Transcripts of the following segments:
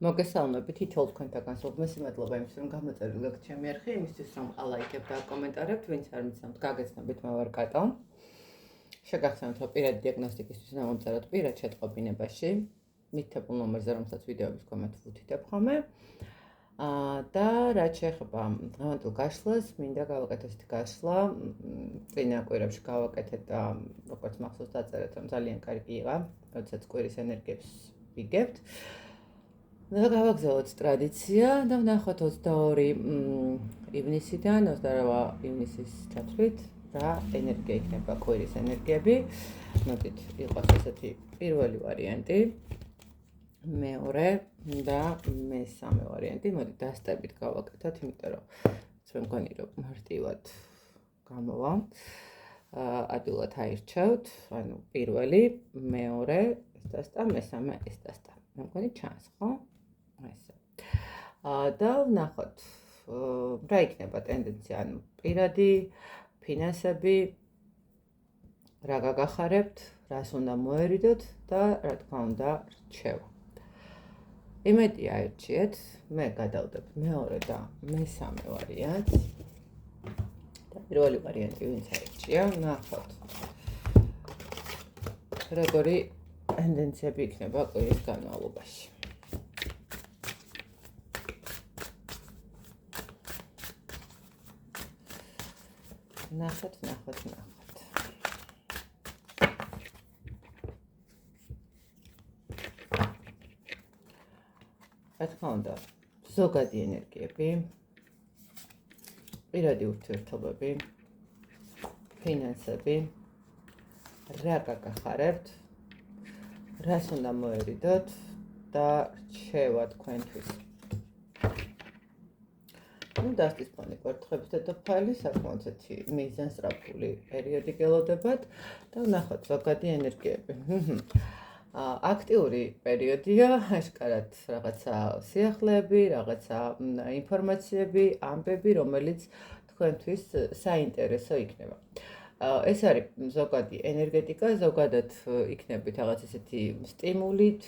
მოგესალმებით, თითოეულ თქვენთაგან სულმესი მადლობა იმისთვის, რომ გამოწერილეთ ჩემი არხი, იმისთვის, რომ ალაიქებთ და კომენტარებთ, ვინც არ მიცემთ, გაგეცნობით, მე ვარ კატო. შეგახსენებთ, რომ პირადი დიაგნოსტიკისთვის უნდა მომწეროთ პირად შეტყობინებაში, მითითებულ ნომერზე, რომელსაც ვიდეოების ქვემოთ ვუთითებ ხოლმე. და რაც შეეხება დღევანდელ გაშლას, მინდა გავაკეთოთ ისეთი გაშლა, წინა კვირებში გავაკეთეთ და როგორც მახსოვს დაწერეთ, რომ ძალიან კარგი იყო, როდესაც კვირის ენერგიებს ვიგებთ. და გავაგზავნოთ ტრადიცია და ვნახოთ 22 ივნისიდან 28 ივნისის ჩათვლით რა ენერგია იქნება კვირის ენერგიები. მოდით იყოს ესეთი პირველი ვარიანტი, მეორე და მესამე ვარიანტი. მოდით დასტებით გავაკეთოთ, იმიტომ რომ მე მგონი რომ მარტივად გამოვა. ადვილად აირჩევთ, ანუ პირველი, მეორე ეს დასტა, მესამე ეს დასტა. მე მგონი ჩანს, ხო? ესე. და ვნახოთ რა იქნება ტენდენცია, ანუ პირადი, ფინანსები, რა გაგახარებთ, რას უნდა მოერიდოთ და რა თქმა უნდა რჩევა. იმედი აირჩიეთ, მე გადავდებ მეორე და მესამე ვარიანტს. და პირველი ვარიანტი ვინც აირჩია, ვნახოთ როგორი ტენდენციები იქნება კვირის განმავლობაში. ნახოთ. რა თქმა უნდა, ზოგადი ენერგიები, პირადი ურთიერთობები, ფინანსები, რა გაგახარებთ, რას უნდა მოერიდოთ და რჩევა თქვენთვის. დასტის ფონი კვერთხების დედოფალი, საკმაოდ მიზანსწრაფული პერიოდი გელოდებათ და ვნახოთ ზოგადი ენერგიები. აქტიური პერიოდია, აშკარად რაღაცა სიახლეები, რაღაცა ინფორმაციები, ამბები, რომელიც თქვენთვის საინტერესო იქნება. ეს არის ზოგადი ენერგეტიკა, ზოგადად იქნებით რაღაც ესეთი სტიმულით,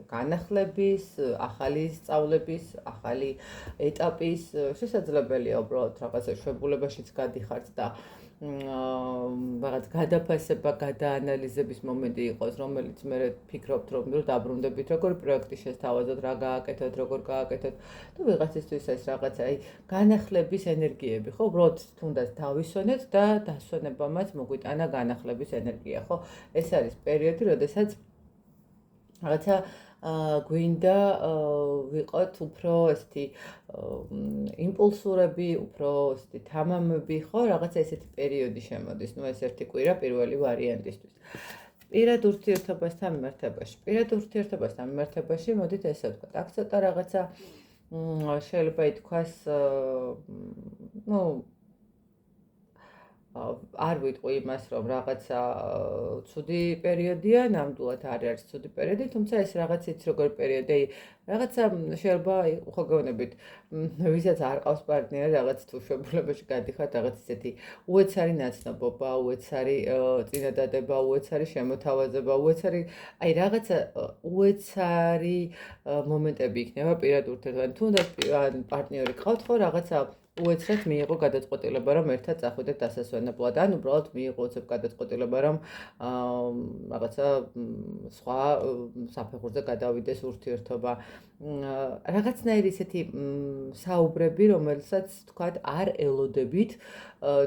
განახლების, ახალი სწავლების, ახალი ეტაპის, შესაძლებელია უბრალოდ რაღაცა შვებულებაშიც გადიხართ და რაღაც გადაფასება, გადაანალიზების მომენტი იყოს, რომელიც მე ფიქრობთ, რომ დაბრუნდებით, როგორი პროექტი შესთავაზოთ, რა გააკეთოთ, როგორ გააკეთოთ და ვიღაცისთვის ეს რაღაცა განახლების ენერგიები, ხო? უბრალოდ თუნდაც დავისვენეთ და დასვენებამაც მოგვიტანა განახლების ენერგია, ხო? ეს არის პერიოდი, როდესაც რაღაცა გვინდა ვიყოთ უფრო ესეთი იმპულსურები, უფრო ესეთი თამამები, ხო? რაღაცა ესეთი პერიოდი შემოდის. ნუ ეს ერთი კვირა პირველი ვარიანტისთვის. პირად ურთიერთობასთან მიმართებაში, მოდით ესე ვთქვათ, აქ ცოტა რაღაცა შეიძლება ითქვას, არ ვიტყვი იმას, რომ რაღაცა ცუდი პერიოდია, ნამდვილად არ არის ცუდი პერიოდი, თუმცა ეს რაღაც იცი როგორი პერიოდი, რაღაცა შეიძლება ხო გეუბნებით, ვისაც არ ყავს პარტნიორი, რაღაც თუ შვებულებაში გადიხართ, რაღაც ისეთი უეცარი ნაცნობობა, უეცარი წინადადება, უეცარი შემოთავაზება, უეცარი, აი რაღაცა უეცარი მომენტები იქნება პირად ურთიერთობასთან. თუნდაც პარტნიორი ყავთ, ხო, რაღაცა უეცრად მიიღო გადაწყვეტილება, რომ ერთად წახვიდეთ დასასვენებლად, ან უბრალოდ მიიღო უცებ გადაწყვეტილება, რომ რაღაცა სხვა საფეხურზე გადავიდეს ურთიერთობა. რაღაცნაირი ისეთი საუბრები, რომელსაც თქვათ არ ელოდებით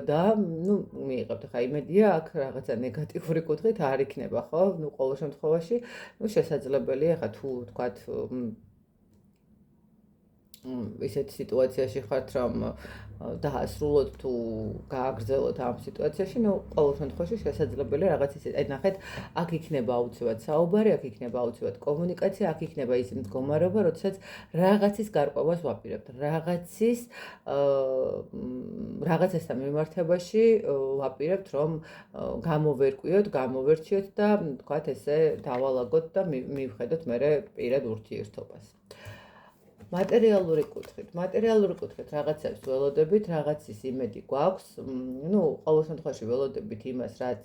და მიიღებთ. ხა იმედია, აქ რაღაცა ნეგატიური კუთხით არ იქნება, ხო? ყოველ შემთხვევაში, შესაძლებელია, ხა თუ თქვათ ისეთ სიტუაციაში ხართ, რომ დაასრულოთ თუ გააგრძელოთ ამ სიტუაციაში, ყოველ შემთხვევაში შესაძლებელია რაღაც ისეთი. აი ნახეთ, აქ იქნება აუცილებლად საუბარი, აქ იქნება აუცილებლად კომუნიკაცია, აქ იქნება ის მდგომარეობა, როდესაც რაღაცის გარკვევას ვაპირებთ, რაღაცასთან მიმართებაში ვაპირებთ, რომ გამოვერკვიოთ, გამოვერჩიოთ და თქვათ ესე დავალაგოთ და მივხედოთ მერე პირად ურთიერთობას. მატერიალური კუთხით რაღაცებს ველოდებით, რაღაცის იმედი გვაქვს. ნუ ყოველ შემთხვევაში ველოდებით იმას, რაც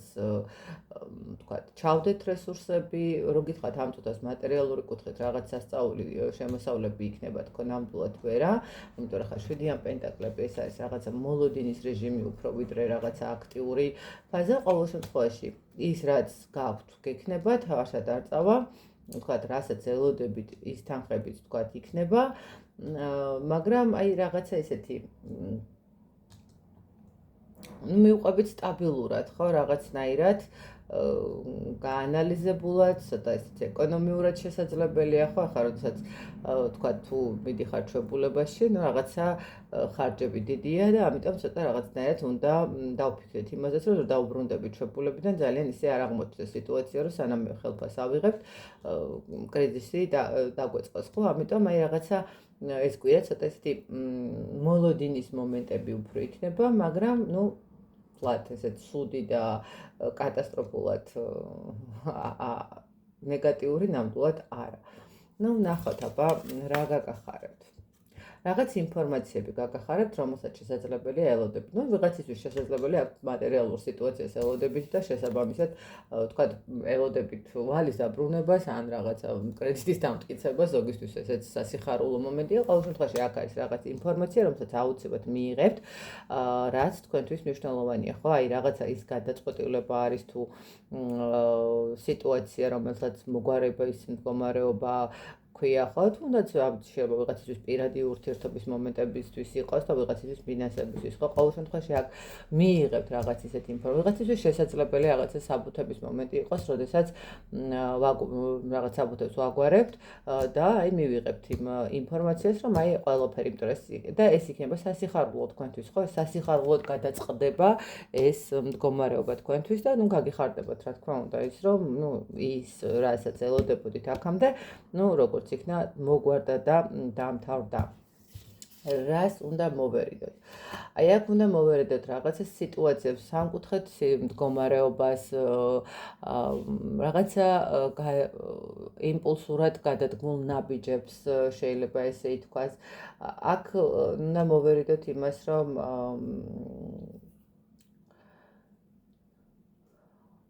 თქვათ, ჩავდეთ რესურსები, რო გითხრათ ამ წუთას მატერიალური კუთხით რაღაც სასწაული შემოსავლები იქნება თქო ნამდვილად ვერა, იმიტომ რომ ხა 7-იან პენტაკლები ეს არის რაღაცა მოლოდინის რეჟიმი უფრო ვიდრე რაღაცა აქტიური ფაზა. ყოველ შემთხვევაში ის რაც გაქვთ გექნება, თავარსად არ წავა. თქვათ, რასაც ელოდებით, ის თანხებიც თქვათ იქნება, მაგრამ აი რაღაცა ესეთი მივყვებით სტაბილურად, ხო, რაღაცნაირად გაანალიზებულად, ცოტა ესეთი ეკონომიურად შესაძლებელია, ხო, ახლა როდესაც თქვათ, თუ მიდიხარ ჩვეულებაში, ნუ რაღაცა ხარჯები დიდია და ამიტომ ცოტა რაღაცნაირად უნდა დავფიქრეთ იმაზეც, რომ დაუბრუნდებით ჩვეულებიდან ძალიან ისე არ აღმოჩნდეს სიტუაცია, რომ სანამ ხელფას ავიღებთ, კრიზისი დაგვეწყოს, ხო, ამიტომ აი რაღაცა ეს კვირა ცოტა ესეთი მოლოდინის მომენტები უფრო იქნება, მაგრამ ნუ ფლათ ესეთ ცუდი და კატასტროფულად ნეგატიური ნამდვილად არა. ნუ ნახოთ, აბა რა გაგახარებთ. რაღაც ინფორმაციები გაგახარებთ, რომელსაც შესაძლებელია ელოდებით. ნუ ვიღაცისთვის შესაძლებელია აქვს მატერიალურ სიტუაციას ელოდებით და შესაბამისად, თქვათ, ელოდებით ვალის დაბრუნებას ან რაღაცა კრედიტის დამტკიცებას, ზოგისთვის ესეც სასიხარულო მომენტია. ყოველ შემთხვევაში აქ არის რაღაც ინფორმაცია, რომელსაც აუცილებლად მიიღებთ, რაც თქვენთვის მნიშვნელოვანია, ხო? აი რაღაცა ის გადაწყვეტილება არის თუ სიტუაცია, რომელსაც მოგვარება ის მდგომარეობა ქვია, ხო, თუნდაც შეიძლება ვიღაცისთვის პირადი ურთიერთობის მომენტებისთვის იყოს და ვიღაცისთვის ფინანსებისთვის, ხო, ყოველ შემთხვევაში აქ მიიღებთ რაღაც ისეთი ინფორმაცია, ვიღაცისთვის შესაძლებელია რაღაცა საბუთების მომენტი იყოს, როდესაც რაღაც საბუთებს ვაგვარებთ და აი მივიღებთ იმ ინფორმაციას, რომ აი ყველაფერი, იმიტომ და ეს იქნება სასიხარულო თქვენთვის, ხო, სასიხარულოდ გადაწყდება ეს მდგომარეობა თქვენთვის და ნუ გაგიხარდებათ, რა თქმა უნდა, ის რომ ნუ ის რასაც ელოდებოდით აქამდე, ნუ როგორც იქნა მოგვარდა და დამთავრდა. რას უნდა მოვერიდოთ? აი აქ უნდა მოვერიდოთ რაღაცა სიტუაციებს, სამკუთხედ მდგომარეობას, რაღაცა იმპულსურად გადადგმულ ნაბიჯებს, შეიძლება ესე ითქვას. აქ უნდა მოვერიდოთ იმას, რომ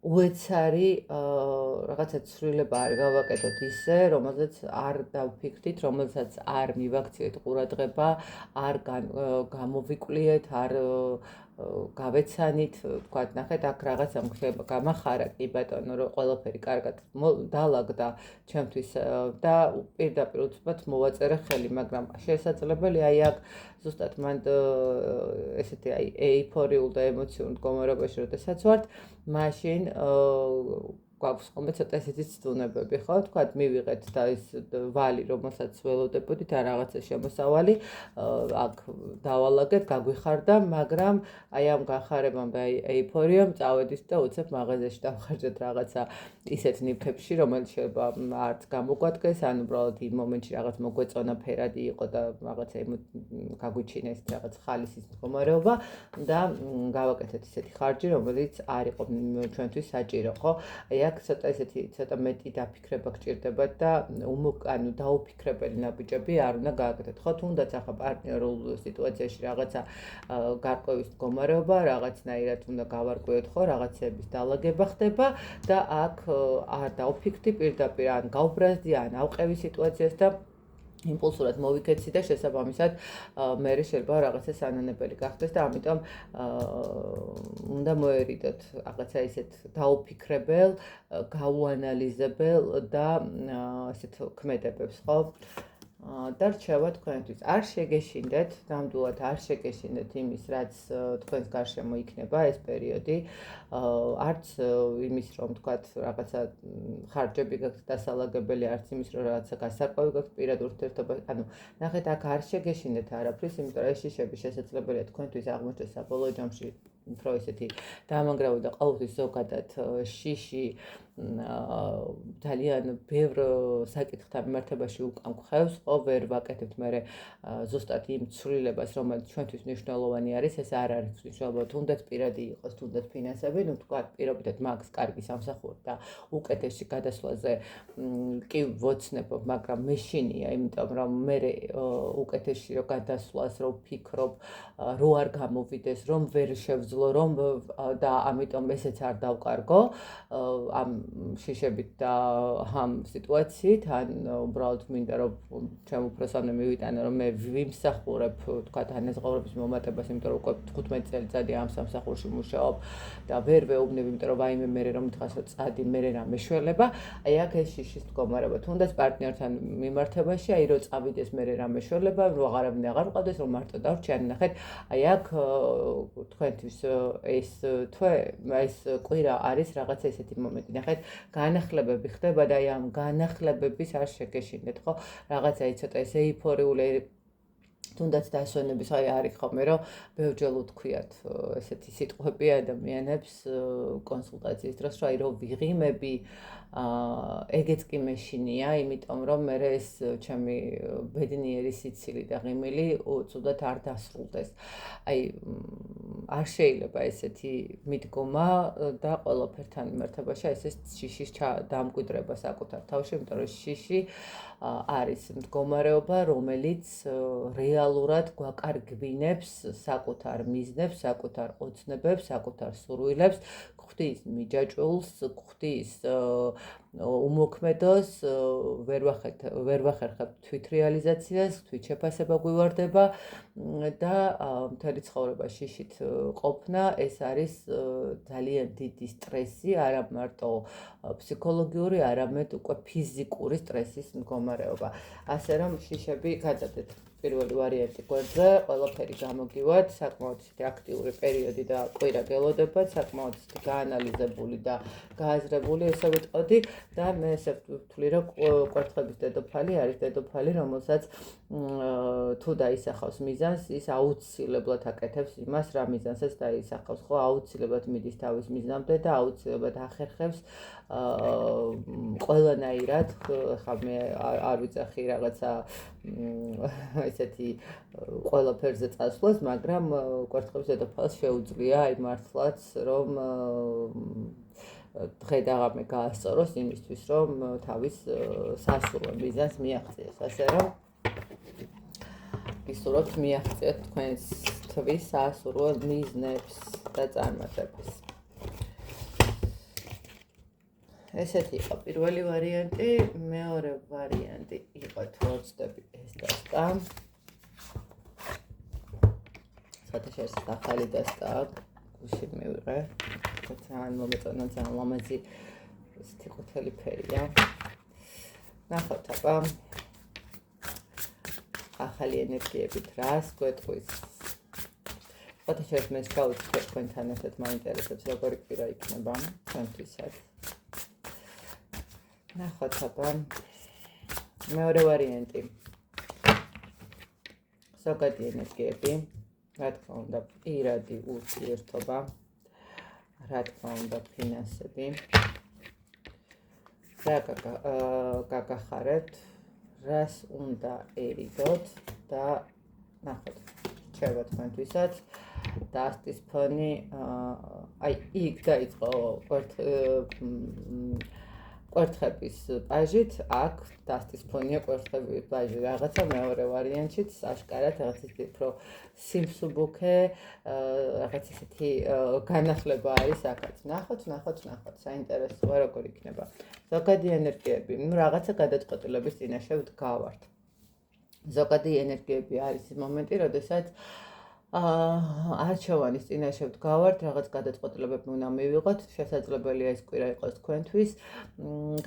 უეცარი რაღაცა ცვლილება არ გავაკეთოთ ისე, რომელზეც არ დავფიქრდით, რომელსაც არ მივაქციეთ ყურადღება, არ გამოვიკვლიეთ, არ გავეცანით, თქვათ, ნახეთ, აქ რაღაცა მქნება, გამახარა კი ბატონო, რომ ყველაფერი კარგად დაალაგდა ჩემთვის და პირდაპირ უცბად მოვაწერე ხელი, მაგრამ შესაძლებელია აი აქ ზუსტად მანდ ესეთი აი ეიფორიულ და ემოციურ მდგომარეობაში, როდესაც ვართ, მაშინ გვაქვს ხოლმე ცოტა ესეთი ცდუნებები, ხო? თქვათ, მივიღეთ და ის ვალი, რომელსაც ველოდებოდით, ან რაღაცა შემოსავალი, აქ დავალაგეთ, გაგვიხარდა, მაგრამ აი ამ გახარებამ და ეიფორიამ წავედით და უცებ მაღაზიაში დავხარჯეთ რაღაცა ისეთ ნივთებში, რომელიც შეიძლება არც გამოგვადგეს, ან უბრალოდ იმ მომენტში რაღაც მოგვეწონა ფერადი იყო და რაღაცა გაგვიჩინა ეს რაღაც ხალისის მდგომარეობა და გავაკეთეთ ისეთი ხარჯი, რომელიც არ იყო ჩვენთვის საჭირო, ხო? აი აქ ცოტა ესეთი ცოტა მეტი დაფიქრება გჭირდებათ და ანუ დაუფიქრებელი ნაბიჯები არ უნდა გააკეთოთ, ხო? თუნდაც ახლა პარტნიორულ სიტუაციაში რაღაცა გარკვევის მდგომარეობა, რაღაცნაირად უნდა გავარკვიოთ, ხო? რაღაცების დალაგება ხდება და აქ არ დავფიქრდი პირდაპირ ან გავბრაზდი, ან ავყევი სიტუაციას და იმპულსურად მოვიქეცი და შესაბამისად მე შეიძლება რაღაცა სანანებელი გახდეს და ამიტომ უნდა მოერიდოთ რაღაცა ისეთ დაუფიქრებელ, გაუანალიზებელ და ესეთ ქმედებებს, ხო? და რჩევა თქვენთვის. არ შეგეშინდეთ, ნამდვილად არ შეგეშინდეთ იმის, რაც თქვენს გარშემო იქნება ეს პერიოდი, არც იმის, რომ თქვათ, რაღაცა ხარჯები გაქვთ დასალაგებელი, არც იმის, რომ რაღაცა გასარკვევი გაქვთ პირად ურთიერთობა, ანუ ნახეთ, აქ არ შეგეშინდეთ არაფრის, იმიტომ რომ ეს შიშები შესაძლებელია თქვენთვის აღმოჩნდეს საბოლოო ჯამში უფრო ესეთი დამანგრევი და ყოველთვის ზოგადად შიში ძალიან ბევრ საკითხთან მიმართებაში უკან გვხევს, ხო, ვერ ვაკეთებთ მე ზუსტად იმ ცვლილებას, რომელიც ჩვენთვის მნიშვნელოვანი არის, ეს არ არის მნიშვნელოვანი, თუნდაც პირადი იყოს, თუნდაც ფინანსები, ну, თქვა პირობითად მაგს კარგი სამსახური და უკეთესი გადასვლაზე კი ვოცნებობ, მაგრამ მეშინია, იმიტომ რომ მე უკეთესი რო გადასვლას რო ვფიქრობ, რო არ გამოვიდეს, რომ ვერ შევძლო, რომ და ამიტომ ესეც არ დავკარგო ამ შიშებით და ამ სიტუაციით, ან უბრალოდ მინდა რომ ჩემ უფროსამდე მივიტანე, რომ მე ვიმსახურებ, თქვა თანაზღაურების მომატებას, იმიტომ რომ უკვე 15 წელიწადი ამ სამსახურში მუშაობ და ვერ ვეუბნები, იმიტომ რომ ვაიმე მე რომ თხას წადი მე რა მეშველება, აი აქ ეს შიშის მდგომარეობა, თუნდაც პარტნიორთან მიმართებაში, აი რო წავიდეს მე რა მეშველება, რო აღარავინ აღარ მყავდეს, რომ მარტო დავრჩი, ან ნახეთ, აი აქ თქვენთვის ეს ეს კვირა არის რაღაცა ესეთი მომენტი. ნახეთ, განახლებები ხდება და აი ამ განახლებების არ შეგეშინდეთ, ხო? რაღაცა ცოტა ეს ეიფორიული თუნდაც დასვენების აი არის ხოლმე, რომ ბევრჯერ უთქვიათ ესეთი სიტყვები ადამიანებს კონსულტაციის დროს, რომ აი რომ ვიღიმები ეგეც კი მეშინია, იმიტომ რომ მე ეს ჩემი ბედნიერი სიცილი და ღიმილი უწუდათ არ დასრულდეს. აი არ შეიძლება ესეთი მიდგომა და ყველაფერთან მიმართებაში ეს შიშის დამკვიდრება საკუთარ თავში, იმიტომ რომ შიში არის მდგომარეობა, რომელიც რეალურად გვაკარგვინებს საკუთარ მიზნებს, საკუთარ ოცნებებს, საკუთარ სურვილებს, გვხდის მიჯაჭვულს, გვხდის უმოქმედოს, ვერ ვახერხებ თვითრეალიზაციას, თვითშეფასება გვივარდება და მთელი ცხოვრება შიშით ყოფნა, ეს არის ძალიან დიდი სტრესი, არა მარტო ფსიქოლოგიური, არამედ უკვე ფიზიკური სტრესის მდგომარეობა. ასე რომ შიშები გადადეთ. პირველი ვარიანტი გვერდზე, ყველაფერი გამოგივათ, საკმაოდ აქტიური პერიოდი და კვირა გელოდებათ, საკმაოდ გაანალიზებული და გააზრებული, ესე ვიტყოდი და მე ესე ვთვლი, რომ კვერთხების დედოფალი არის დედოფალი, რომელსაც თუ დაისახავს მიზანს, ის აუცილებლად აკეთებს იმას, რა მიზანსაც დაისახავს, ხო, აუცილებლად მიდის თავის მიზნამდე და აუცილებლად ახერხებს ყველანაირად, ხა მე არ ვიცახი რაღაცა ესეთი ყველაფერზე წასვლას, მაგრამ კვერთხების დედოფალს შეუძლია აი მართლაც, რომ დღე და ღამე გაასწოროს იმისთვის, რომ თავის სასურველ მიზანს მიაღწიოს. ასე რომ გისურვებთ მიაღწიოთ თქვენს თვის სასურველ მიზნებს და წარმატებას. ესეთი იყო პირველი ვარიანტი, მეორე ვარიანტი იყო თუ ვწდები ეს დასტა. საერთაშორისო ახალი დასტა გუშინ მივიღე. ძალიან მომეწონა, ძალიან ლამაზი ესეთი ყვითელი ფერია. ნახოთ აბა ახალი ენერგიებით რას გვეტყვის. საერთაშორისო მე გავუჩნდა თქვენთან ერთად მაინტერესებს როგორი კვირა იქნება ჩვენთვისაც. ნახოთ აბა მეორე ვარიანტი. ზოგადი ენერგიები, რა თქმა უნდა, პირადი ურთიერთობა, რა თქმა უნდა, ფინანსები. რა გაგახარებთ, რას უნდა ერიდოთ და ნახოთ, რჩება თქვენთვისაც დასტის ფონი, აი იქ დაიწყო კვერთხების პაჟით, აქ დასტის ფონია კვერთხების პაჟი, რაღაცა მეორე ვარიანტშიც აშკარად რაღაც ისეთი უფრო სიმსუბუქე, რაღაც ისეთი განახლება არის აქაც. ნახოთ, საინტერესოა როგორ იქნება. ზოგადი ენერგიები, ну რაღაცა გადაწყვეტილების წინაშე ვდგავართ. ზოგადი ენერგიები არის ის მომენტი, როდესაც არჩევანის წინაშე ვდგავართ, რაღაც გადაწყვეტილებები უნდა მივიღოთ, შესაძლებელია ეს კვირა იყოს თქვენთვის,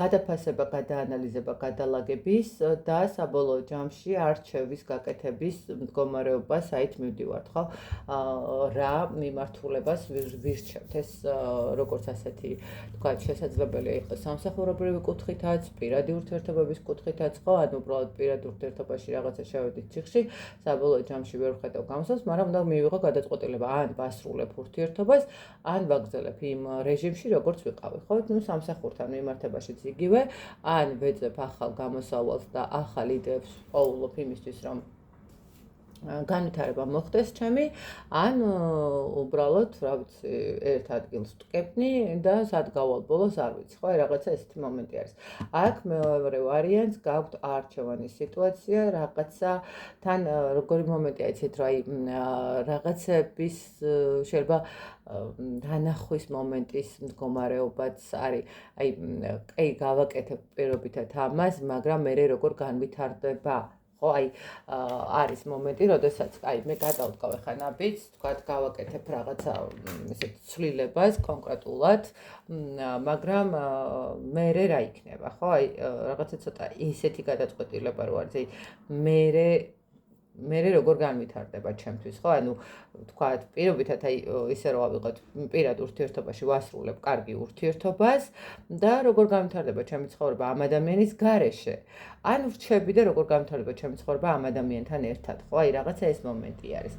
გადაფასება, გადაანალიზება, გადალაგების და საბოლოო ჯამში არჩევის გაკეთების მდგომარეობა საით მივდივართ, ხო? რა მიმართულებას ვირჩევთ, ეს როგორც ასეთი, თქვა, შესაძლებელია იყოს სამსახურებრივი კუთხითაც, პირადი ურთიერთობების კუთხითაც, ხო? ან უბრალოდ პირადი ურთიერთობაში რაღაცა შევედით ციხში, საბოლოო ჯამში ვერ ვხედავ გამოსვლას, მაგრამ უნდა მივიღო გადაწყვეტილება, ან ვასრულებ ურთიერთობას, ან ვაგრძელებ იმ რეჟიმში, როგორც ვიყავი, ხო? ნუ სამსახურთან მიმართებაშიც იგივე, ან ვეძებ ახალ გამოსავალს და ახალ იდეებს პოულობ იმისთვის, რომ განვითარება მოხდეს ჩემი, ან უბრალოდ, რა ვიცი, ერთ ადგილს ვტკეპნი და სად გავალ ბოლოს არ ვიცი, ხო, რაღაცა ესეთი მომენტი არის. აქ მეორე ვარიანტს გაქვთ არჩევანის სიტუაცია, რაღაცა თან როგორი მომენტია, იცით, რომ აი რაღაცების შეიძლება დანახვის მომენტის მდგომარეობაც არის, აი, კი, გავაკეთებ პირობითად ამას, მაგრამ მე როგორ განვითარდება ხო, აი, არის მომენტი, როდესაც, აი, მე გადავდგავ ახლა ნაბიჯს, თქვათ, გავაკეთებ რაღაცა ესეთ ცვლილებას კონკრეტულად, მაგრამ მერე რა იქნება, ხო? აი, რაღაცა ცოტა ისეთი გადაწყვეტილება რო არის, აი, მერე როგორ განვითარდება ჩემთვის, ხო? ანუ თქვათ, პირობითად აი ისე რომ ავიღოთ პირად ურთიერთობაში ვასრულებ კარგი ურთიერთობას და როგორ განვითარდება ჩემი ცხოვრება ამ ადამიანის გარეშე. ან ვრჩები და როგორ განვითარდება ჩემი ცხოვრება ამ ადამიანთან ერთად, ხო? აი რაღაცა ეს მომენტი არის.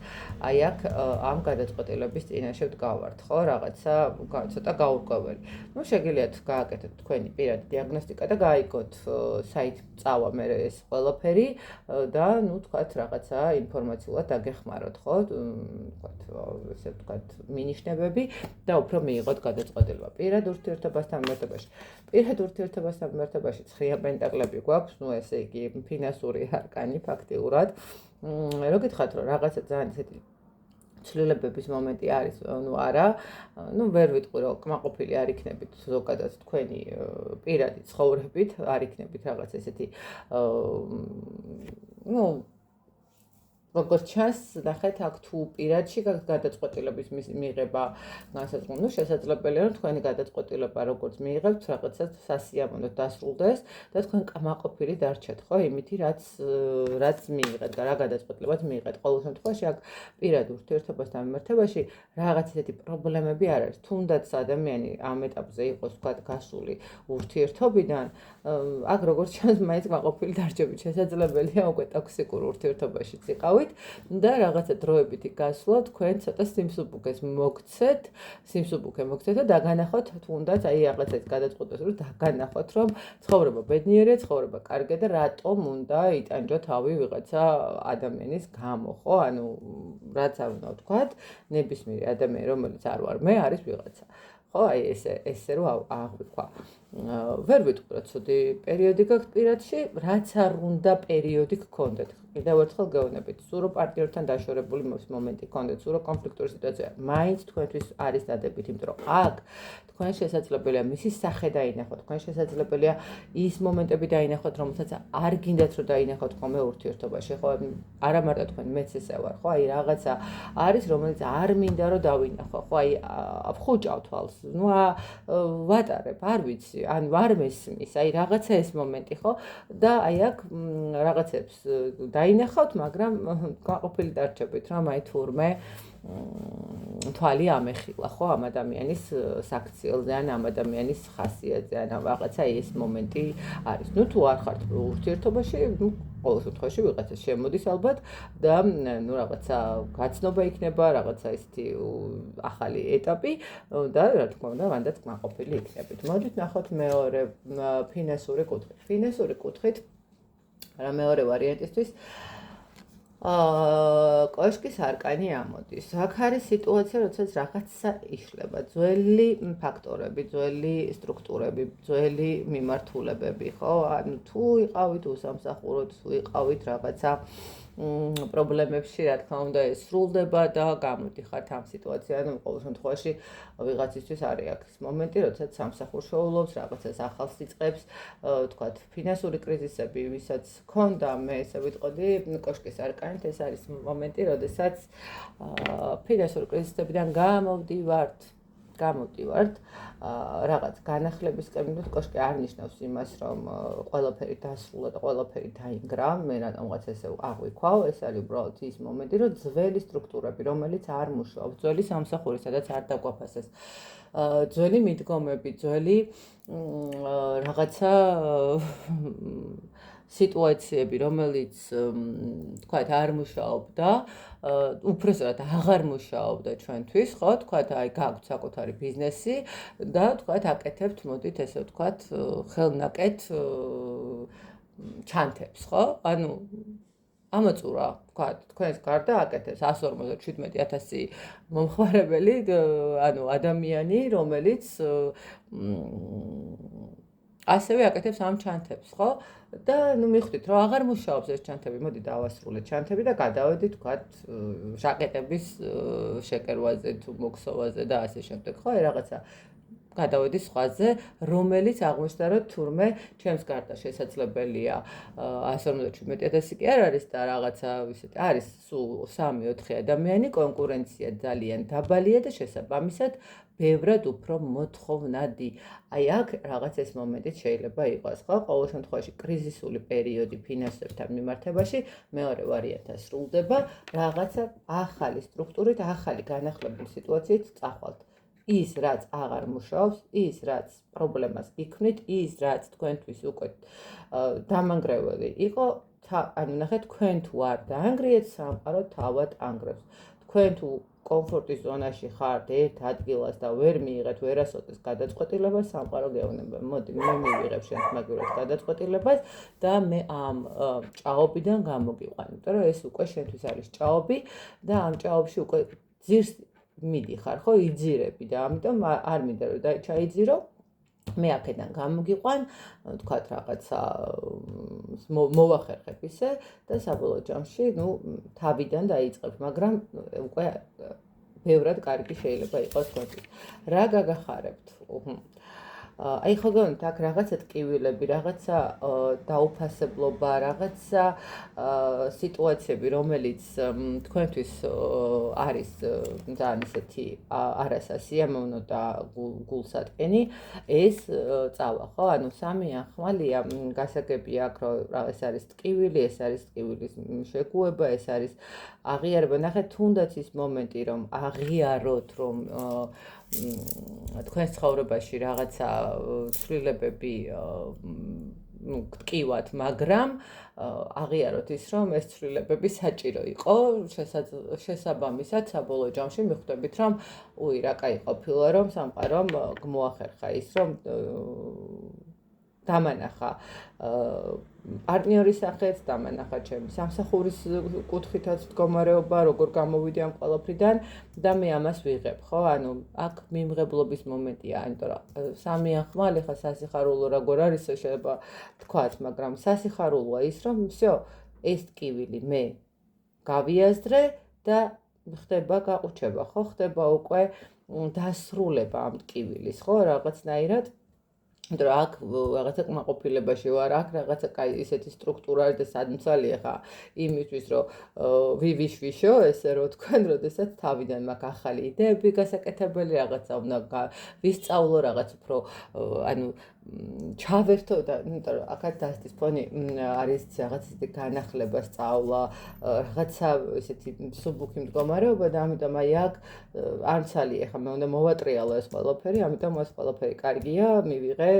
აი აქ ამ გადაწყვეტილების წინაშე ვდგავართ, ხო? რაღაცა ცოტა გაურკვეველი. ნუ შეგიძლიათ გააკეთოთ თქვენი პირადი დიაგნოსტიკა და გაიგოთ საით წავა მე ეს ყველაფერი და ნუ თქვათ რაღაცა ინფორმაციულად დაგეხმაროთ, ხო? თქვათ, ესე ვთქვათ, მინიშნებები და უფრო მიიღოთ გადაწყვეტილება. პირად ურთიერთობასთან მიმართებაში. პირად ურთიერთობასთან მიმართებაში ცხრა პენტაკლები გვაქვს, ნუ ესე იგი ფინანსური არკანი ფაქტიურად. რო გითხრათ, რომ რაღაცა ძალიან ისეთი ცვლილებების მომენტი არის, ნუ არა, ნუ ვერ ვიტყვი, რომ კმაყოფილი არ იქნებით ზოგადად თქვენი პირადი ცხოვრებით, არ იქნებით რაღაც ესეთი ნუ როგორც ჩანს, ნახეთ, აქ თუ პირადში გაქვთ გადაწყვეტილების მიღება განსაზღვრული, ნუ შესაძლებელია, რომ თქვენი გადაწყვეტილება როგორც მიიღებთ, რაღაცა სასიამოვნოდ დასრულდეს და თქვენ კმაყოფილი დარჩეთ, ხო, იმითი, რაც მიიღეთ და რა გადაწყვეტილებაც მიიღეთ. ყოველ შემთხვევაში აქ პირად ურთიერთობასთან მიმართებაში რაღაც ისეთი პრობლემები არ არის. თუნდაც ადამიანი ამ ეტაპზე იყოს, ვთქვათ, გასული ურთიერთობიდან, აქ როგორც ჩანს, მაინც კმაყოფილი დარჩებით. შესაძლებელია უკვე ტოქსიკურ ურთიერთობაშიც იყავით და რაღაცა დროებითი გასვლა თქვენ ცოტა სიმსუბუქეს მოგცეთ და დაგანახოთ თუნდაც აი რაღაცა ის გადაწყვეტოს, რომ დაგანახოთ, რომ ცხოვრება ბედნიერია, ცხოვრება კარგია და რატომ უნდა იტანჯო თავი ვიღაცა ადამიანის გამო, ხო? ანუ რაც არ უნდა ვთქვათ, ნებისმიერი ადამიანი, რომელიც არ ვარ მე, არის ვიღაცა. ხო, აი ესე რომ აღვიქვა. ვერ ვიტყვი, რომ ცუდი პერიოდი გაქვთ პირადში, რაც არ უნდა პერიოდი გქონდეთ. კიდევ ერთხელ გეუბნებით, სურო პარტნიორთან დაშორებული მომენტი გქონდეთ, სურო კონფლიქტური სიტუაცია, მაინც თქვენთვის არის დადებით, იმიტომ რომ აქ თქვენ შესაძლებელია მისი სახე დაინახოთ, თქვენ შესაძლებელია ის მომენტები დაინახოთ, რომელსაც არ გინდათ რომ დაინახოთ ხოლმე ურთიერთობაში, ხო? არა მარტო თქვენ მეც ესე ვარ, ხო? აი რაღაცა არის, რომელიც არ მინდა რომ დავინახო, ხო? აი ვხუჭავ თვალს, ნუ ვატარებ, არ ვიცი, ან ვარ მესმის, აი რაღაცა ეს მომენტი, ხო? და აი აქ რაღაცებს დაინახავთ, მაგრამ კმაყოფილი დარჩებით, რომ აი თურმე თვალი ამეხილა, ხო, ამ ადამიანის საქციელზე, ან ამ ადამიანის ხასიათზე, ან რაღაცა ეს მომენტი არის. ნუ თუ არ ხართ ურთიერთობაში, ნუ ყოველ შემთხვევაში ვიღაცა შემოდის ალბათ და ნუ რაღაცა გაცნობა იქნება, რაღაცა ისეთი ახალი ეტაპი და რა თქმა უნდა, მანდაც კმაყოფილი იქნებით. მოდით ნახოთ მეორე ფინანსური კუთხით. ფინანსური კუთხით რა მეორე ვარიანტისთვის კოშკის არკანი ამოდის. აქ არის სიტუაცია, როდესაც რაღაცა იშლება, ძველი ფაქტორები, ძველი სტრუქტურები, ძველი მიმართულებები, ხო? ანუ თუ იყავით უსამსახუროდ, თუ იყავით რაღაცა პრობლემებში, რა თქმა უნდა, ეს სრულდება და გამოდიხართ ამ სიტუაციიდან, ყოველ შემთხვევაში ვიღაცისთვის არის აქ ის მომენტი, როდესაც სამსახურს შეულობს, რაღაცას ახალს იწყებს, თქვათ, ფინანსური კრიზისები, ვისაც ჰქონდა, მე ესე ვიტყოდი, კოშკის არკანით, ეს არის მომენტი, როდესაც ფინანსური კრიზისებიდან გამოვდივართ, რაღაც განახლების კერმით კოშკი არ ნიშნავს იმას, რომ ყველაფერი დასრულდა და ყველაფერი დაინგრა, მე რატომღაც ესე აღვიქვავ, ეს არის უბრალოდ ის მომენტი, რომ ძველი სტრუქტურები, რომელიც არ მუშაობს, ძველი სამსახური, სადაც არ დაგვაფასეს, ძველი მიდგომები, ძველი რაღაცა სიტუაციები, რომელიც თქვათ არ მუშაობდა, უпроსტად აღარ მუშაობდა ჩვენთვის, ხო, თქვათ აი გაგვთ საკუთარი ბიზნესი და თქვათ აკეთებთ, მოდით ესე ვთქვათ, ხელნაკეთ ჩანთებს, ხო? ანუ ამოწურა, ვთქვათ, თქვენს გარდა აკეთებს 157,000 მომხმარებელი, ანუ ადამიანი, რომელიც ასევე აკეთებს ამ ჩანთებს, ხო? და ნუ მივხვდით, რომ აღარ მუშაობს ეს ჩანთები, მოდი დავასრულეთ ჩანთები და გადავედით, ვთქვათ, ჟაკეტების შეკერვაზე თუ მოქსოვაზე და ასე შემდეგ, ხო? რაღაცა გადავედი სხვაზე, რომელიც აღმოჩნდა, რომ თურმე ჩემს გარდა შესაძლებელია 157,000 კი არ არის და რაღაცა ისეთი არის სულ 3-4 ადამიანი, კონკურენცია ძალიან დაბალია და შესაბამისად ბევრად უფრო მოთხოვნადი. აი აქ რაღაც ეს მომენტიც შეიძლება იყოს, ხო? ყოველ შემთხვევაში კრიზისული პერიოდი ფინანსებთან მიმართებაში მეორე ვარიანტა სრულდება რაღაცა ახალი სტრუქტურით, ახალი განახლებული სიტუაციით წახვალთ. ის, რაც აღარ მუშაობს, ის, რაც პრობლემას იქმნით, ის, რაც თქვენთვის უკვე დამანგრეველი იყო, ანუ ნახეთ, თქვენ თუ არ დაანგრიეთ, სამყარო თავად ანგრევს. თქვენ თუ კომფორტის ზონაში ხართ ერთ ადგილას და ვერ მიიღეთ ვერასოდეს გადაწყვეტილებას, სამყარო გეუბნება, მოდი მე მივიღებ შენს მაგივრად გადაწყვეტილებას და მე ამ ჭაობიდან გამოგიყვან, იმიტომ რომ ეს უკვე შენთვის არის ჭაობი და ამ ჭაობში უკვე ძირს მიდიხარ, ხო, იძირები და ამიტომ არ მინდა რომ ჩაიძირო. მე აქედან გამოგიყვან, თქვათ რაღაცა მოვახერხებ ისე და საბოლოო ჯამში, ნუ თავიდან დაიწყებ, მაგრამ უკვე ბევრად კარგი შეიძლება იყოს თქვენთვის. რა გაგახარებთ? აი ხო გონით აქ რაღაცა ტკივილები, რაღაცა დაუფასებლობა, რაღაცა სიტუაციები, რომელიც თქვენთვის არის ძალიან ისეთი არასასიამოვნო და გულსატკენი, ეს წავა, ხო? ანუ სამი ახმალია, გასაგებია აქ, რომ ეს არის ტკივილი, ეს არის ტკივილის შეგუება, ეს არის აღიარება. ნახეთ, თუნდაც ის მომენტი, რომ აღიაროთ, რომ თქვენს ცხოვრებაში რაღაცა ცვლილებები გტკივათ, მაგრამ აღიაროთ ის, რომ ეს ცვლილებები საჭირო იყო, შესაბამისად საბოლოო ჯამში მიხვდებით, რომ უი, რა კაი ყოფილა, რომ სამყარომ გმოახერხა ის, რომ დამანახა პარტნიორის სახეც, დამანახა ჩემი სამსახურის კუთხითაც მდგომარეობა, როგორ გამოვიდი ამ ყველაფრიდან და მე ამას ვიღებ, ხო? ანუ აქ მიმღებლობის მომენტია, იმიტომ რომ სამი ახმალი ხა სასიხარულო როგორ არის, შეიძლება თქვათ, მაგრამ სასიხარულოა ის, რომ всё, ეს ტკივილი მე გავიაზრე და ხდება გაყუჩება, ხო? ხდება უკვე დასრულება ამ ტკივილის, ხო? რაღაცნაირად იმიტომ რომ აქ რაღაცა კმაყოფილებაში ვარ, აქ რაღაცა კაი ისეთი სტრუქტურა არის და სადმცალია ხა იმისთვის, რომ ვივიშვიშო, ესე რომ თქვენ, როდესაც თავიდან მაქვს ახალი იდეები გასაკეთებელი, რაღაცა უნდა ვისწავლო, რაღაც უფრო ანუ ჩავერთო და იმიტომ რომ აქაც დასტის ფონი არის რაღაც ისეთი განახლება, სწავლა, რაღაცა ისეთი მსუბუქი მდგომარეობა და ამიტომ აი აქ არ მცალია ხა მე უნდა მოვატრიალო ეს ყველაფერი, ამიტომ ეს ყველაფერი კარგია, მივიღე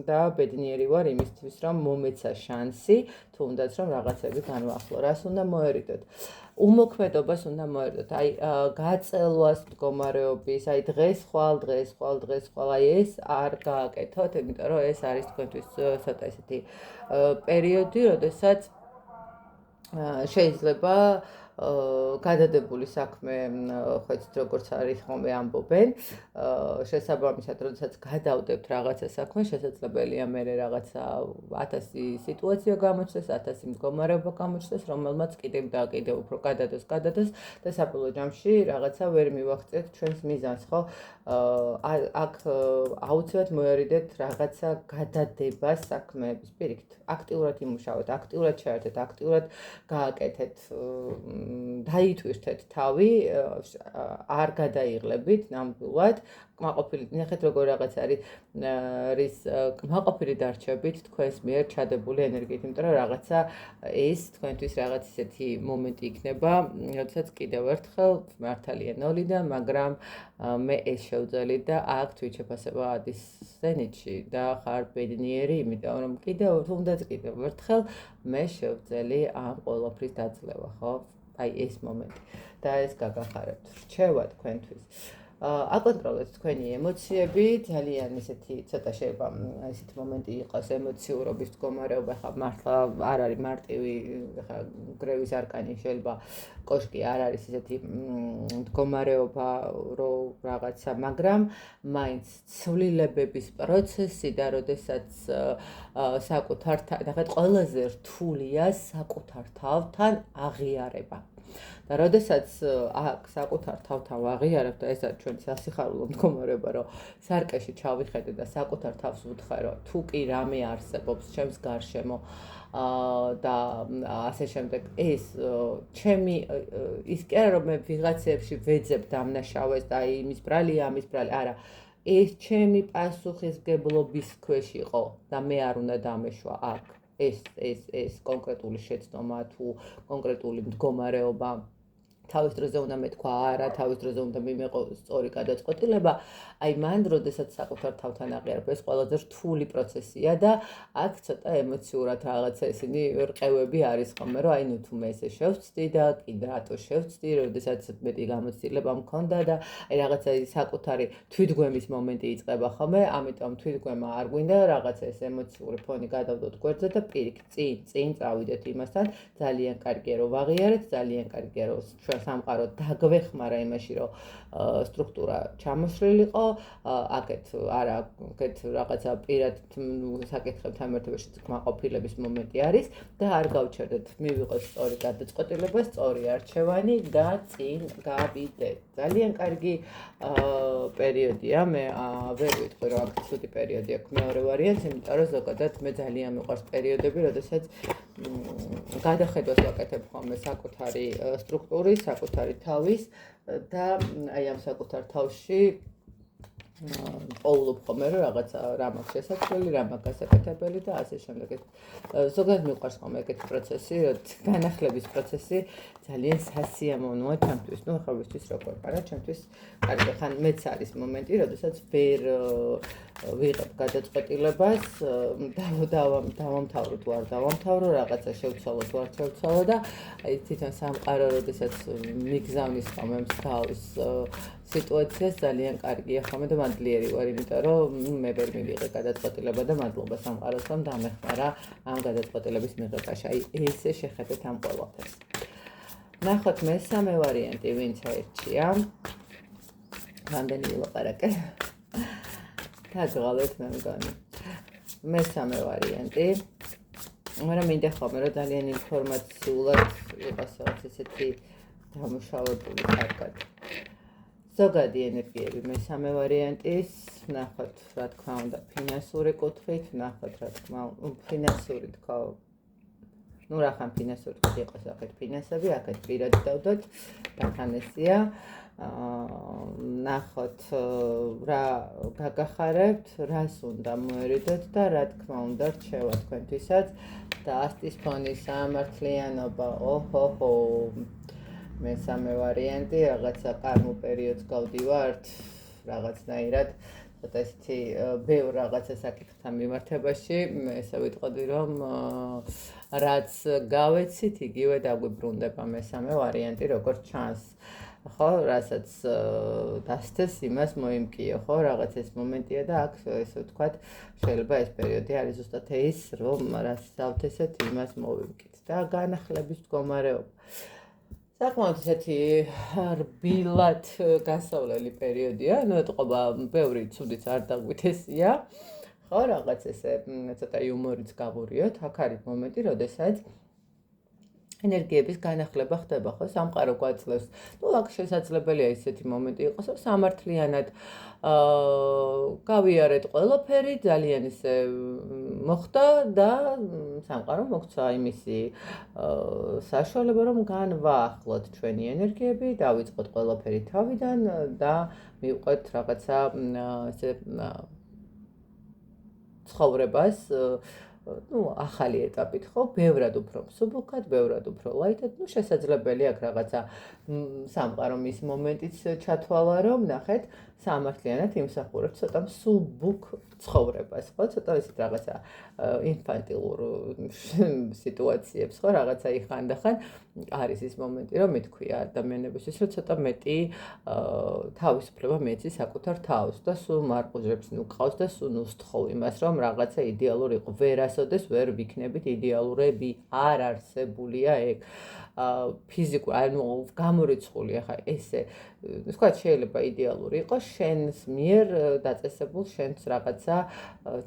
და ბედნიერი ვარ იმისთვის, რომ მომეცა შანსი, თუნდაც რომ რაღაცები განვახლო. რას უნდა მოერიდოთ? უმოქმედობას უნდა მოერიდოთ. აი გაწელვას მდგომარეობის, აი დღეს ხვალ, აი ეს არ გააკეთოთ, იმიტომ რომ ეს არის თქვენთვის ცოტა ისეთი პერიოდი, როდესაც შეიძლება გადადებული საქმე, ხო იცით როგორც არის ხომ ამბობენ, შესაბამისად, როდესაც გადავდებთ რაღაცა საქმე, შესაძლებელია მე რაღაცა 1000 სიტუაცია გამოჩნდეს, 1000 მდგომარეობა გამოჩნდეს, რომელმაც კიდევ და კიდევ უფრო გადადოს და საბოლოო ჯამში რაღაცა ვერ მივახცეთ ჩვენს მიზანს, ხო? აქ აუცილებლად მოერიდეთ რაღაცა გადადება საქმეების პირიქით. აქტიურად იმუშავეთ, აქტიურად ჩაერთეთ, აქტიურად გააკეთეთ, დაითვირთეთ თავი, არ გადაიღლებით ნამდვილად, კმაყოფილი, ნახეთ როგორ რაღაც არის კმაყოფილი დარჩებით თქვენს მიერ ჩადებული ენერგიით, იმიტომ რომ რაღაცა ეს თქვენთვის რაღაც ისეთი მომენტი იქნება, როდესაც კიდევ ერთხელ მართალია ნოლიდან, მაგრამ მე ეს შევძელი და აქ თვით შეფასება ადის ზენიტში და ხარ ბედნიერი, იმიტომ რომ კიდევ თუნდაც კიდევ ერთხელ მე შევძელი ამ ყველაფრის დაძლევა, ხო? აი ეს მომენტი და ეს გაგახარებთ რჩევა თქვენთვის. აკონტროლეთ თქვენი ემოციები, ძალიან ისეთი ცოტა შეიძლება ისეთი მომენტი იყოს ემოციურობის მდგომარეობა, ხა მართლა არ არის მარტივი, ხა გრევის არკანი შეიძლება კოშკი არ არის ისეთი მდგომარეობა, რომ რაღაცა, მაგრამ მაინც ცვლილებების პროცესი და როდესაც საკუთარ ნახეთ, ყველაზე რთულია საკუთარ თავთან აღიარება. და როდესაც აქ საკუთარ თავთან ვაღიარებ და ეს არის ჩვენი სასიხარულო მდგომარეობა, რომ სარკეში ჩავიხედე და საკუთარ თავს ვუთხე, რომ თუ კი რამე არსებობს ჩემს გარშემო და ასე შემდეგ, ეს ჩემი ის კი არა რომ მე ვიღაცებში ვეძებ დამნაშავეს და იმის ბრალია, ამის ბრალი, არა. ეს ჩემი პასუხისმგებლობის ქვეშ იყო და მე არ უნდა დამეშვა აქ. ეს კონკრეტული შეცდომა თუ კონკრეტული მდგომარეობა თავის დროზე უნდა მეთქვა არა, თავის დროზე უნდა მიმეყო სწორი გადაწყვეტილება, აი მან როდესაც საკუთარ თავთან აღიარებ, ეს ყველაზე რთული პროცესია და აქ ცოტა ემოციურად რაღაცა ისინი რყევები არის ხოლმე, რომ აი ნუ თუ მე ესე შევწდი და კიდე რატო შევწდი, როდესაც მეტი გამოცდილება მქონდა და აი რაღაცა საკუთარი თვითგვემის მომენტი იწყება ხოლმე, ამიტომ თვითგვემა არ გვინდა რაღაცა ეს ემოციური ფონი გადავდოთ გვერდზე და პირიქით წინ წავიდეთ იმასთან, ძალიან კარგია რომ ვაღიარეთ, ძალიან კარგია რომ ჩვენ სამყარო დაგვეხმარა იმაში, რომ სტრუქტურა ჩამოშლილიყო, აქეთ არა, აქეთ რაღაცა პირად საკითხებთან მიმართებაში კმაყოფილების მომენტი არის და არ გავჩერდეთ, მივიღოთ სწორი გადაწყვეტილება, სწორი არჩევანი და წინ გავიდეთ. ძალიან კარგი პერიოდია, მე ვერ ვიტყვი, რომ აქ ცუდი პერიოდი აქვს მეორე ვარიანტი, იმიტომ რომ ზოგადად მე ძალიან მიყვარს პერიოდები, როდესაც გადახედვას ვაკეთებ ხოლმე საკუთარი სტრუქტურის, საკუთარი თავის და აი ამ საკუთარ თავში პოულობ ხოლმე რომ რაღაცა რა მაქვს შესაძლებელი, რა მაქვს გასაკეთებელი და ასე შემდეგ. ზოგადად მიყვარს ხოლმე ეგეთი პროცესი, განახლების პროცესი ძალიან სასიამოვნოა ჩემთვის. ნუ ახლა ვისთვის როგორ არა, ჩემთვის კარგი ხან მეც არის მომენტი, როდესაც ვერ ვიღებ გადაწყვეტილებას, დავამთავრო თუ არ დავამთავრო, რაღაცა შევცვალო თუ არ შევცვალო და აი თვითონ სამყარო როდესაც მიგზავნის ხოლმე მსგავს სიტუაციას ძალიან კარგია ხოლმე და მადლიერი ვარ, იმიტომ რომ მე ვერ მივიღე გადაწყვეტილება და მადლობა სამყაროს, რომ დამეხმარა ამ გადაწყვეტილების მიღებაში. აი ესე შეხედეთ ამ ყველაფერს. ნახოთ მესამე ვარიანტი ვინც აირჩია. რამდენი ვილაპარაკე? დაგვალეთ მე მგონი. მესამე ვარიანტი. მაგრამ მინდა ხოლმე რომ ძალიან ინფორმაციულად იყოს ესეთი დამუშავებული კარგად. ზოგადი ენერგიები მესამე ვარიანტის, ნახოთ რა თქმა უნდა ფინანსური კუთხით, ნახოთ რა თქმა უნდა ფინანსური თქო. ნუ რახან ფინანსური კუთხით იყოს აქეთ ფინანსები, აქეთ პირად დავდოთ, რახან ესია. ნახოთ რა გაგახარებთ, რას უნდა მოერიდოთ და რა თქმა უნდა რჩევა თქვენთვისაც და ასტის ფონის სამართლიანობა, ოჰოჰო. მესამე ვარიანტი, რაღაცა კარმულ პერიოდს გავდივართ, რაღაცნაირად, ცოტა ისეთი ბევრ რაღაცა საკითხთან მიმართებაში, მე ესე ვიტყოდი, რომ რაც გავეცით, იგივე დაგვიბრუნდება მესამე ვარიანტი, როგორც ჩანს. ხო, რასაც დასცეს, იმას მოიმკიო, ხო, რაღაც ეს მომენტია და აქ ესე ვთქვათ, შეიძლება ეს პერიოდი არის ზუსტად ის, რომ რაც დავთესეთ, იმას მოვიმკით და განახლების მდგომარეობა. საკმაოდ ისეთი რბილად გასავლელი პერიოდია, ნუ ეტყობა ბევრი ცუდიც არ დაგვითესია, ხო, რაღაც ესე ცოტა იუმორიც გავურიოთ, აქ არის მომენტი, როდესაც ენერგიების განახლება ხდება ხო სამყარო გვაძლევს. ნუ აქ შესაძლებელია ისეთი მომენტი იყოს, რომ სამართლიანად გავიარეთ ყველაფერი, ძალიან ისე მოხდა და სამყარო მოგცა იმისი საშუალება, რომ განვაახლოთ ჩვენი ენერგიები, დავიწყოთ ყველაფერი თავიდან და მივყვეთ რაღაცა ესე ცხოვრებას ახალი ეტაპით ხო, ბევრად უფრო მსუბუქად, ბევრად უფრო ლაითად, შესაძლებელია აქ რაღაცა სამყარომ ის მომენტიც ჩათვალა, რომ ნახეთ, სამართლიანად იმსახურებთ ცოტა მსუბუქ ცხოვრებას, ხო, ცოტა ისეთ რაღაცა ინფანტილურ სიტუაციებს, ხო, რაღაცა იხანდახან არის ის მომენტი, რომ მითქვია ადამიანებისთვის, რომ ცოტა მეტი თავისუფლება მიეცი საკუთარ თავს და სულ მარყუჟებს ნუყავს და სულ უსთხოვ იმას, რომ რაღაცა идеალურ იყო. ვერასოდეს ვერ ვიქნებით идеალურები, არ არსებულია ეგ. ფიზიკურ, ანუ გამორიცხული ახლა ესე, თქვა შეიძლება идеალური იყოს შენს მიერ დაწესებულ შენს რაღაცა